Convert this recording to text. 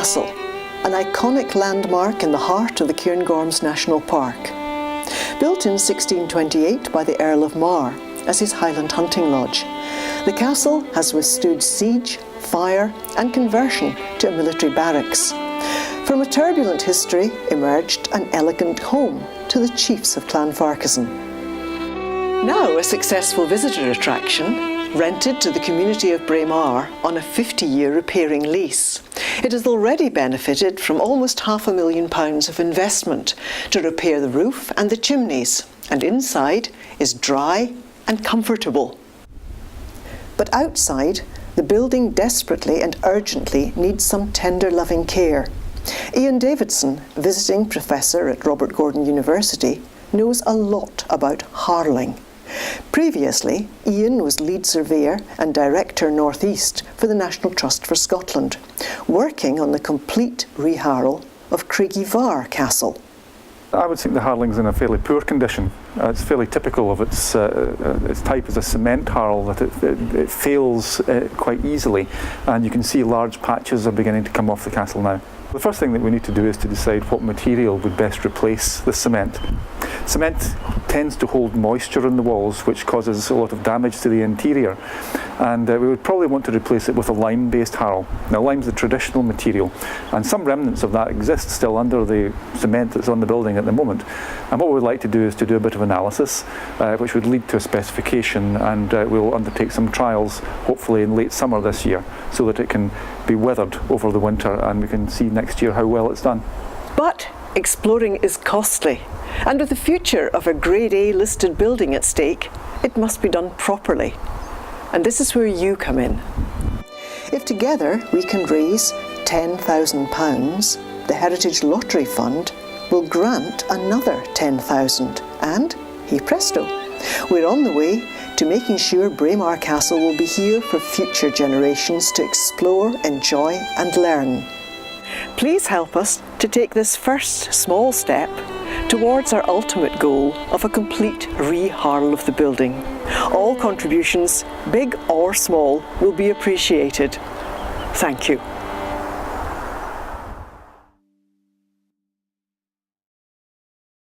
Castle, an iconic landmark in the heart of the Cairngorms National Park. Built in 1628 by the Earl of Mar as his Highland hunting lodge, the castle has withstood siege, fire and conversion to a military barracks. From a turbulent history emerged an elegant home to the chiefs of Clan Farquharson. Now a successful visitor attraction, rented to the community of Braemar on a 50-year repairing lease. It has already benefited from almost £500,000 of investment to repair the roof and the chimneys, and inside is dry and comfortable. But outside, the building desperately and urgently needs some tender loving care. Ian Davidson, visiting professor at Robert Gordon University, knows a lot about harling. Previously, Ian was lead surveyor and director North East for the National Trust for Scotland, working on the complete reharl of Craigivar Castle. I would think the harling's in a fairly poor condition. It's fairly typical of its type as a cement harl, that it fails quite easily, and you can see large patches are beginning to come off the castle now. The first thing that we need to do is to decide what material would best replace the cement. Cement tends to hold moisture in the walls, which causes a lot of damage to the interior, and we would probably want to replace it with a lime-based harl. Now, lime's the traditional material, and some remnants of that exist still under the cement that's on the building at the moment. And what we'd like to do is to do a bit of analysis, which would lead to a specification, and we'll undertake some trials, hopefully in late summer this year, so that it can be weathered over the winter, and we can see next year how well it's done. But exploring is costly, and with the future of a Grade A listed building at stake, it must be done properly. And this is where you come in. If together we can raise £10,000, the Heritage Lottery Fund will grant another £10,000, and hey presto, we're on the way to making sure Braemar Castle will be here for future generations to explore, enjoy and learn. Please help us to take this first small step towards our ultimate goal of a complete reharl of the building. All contributions, big or small, will be appreciated. Thank you.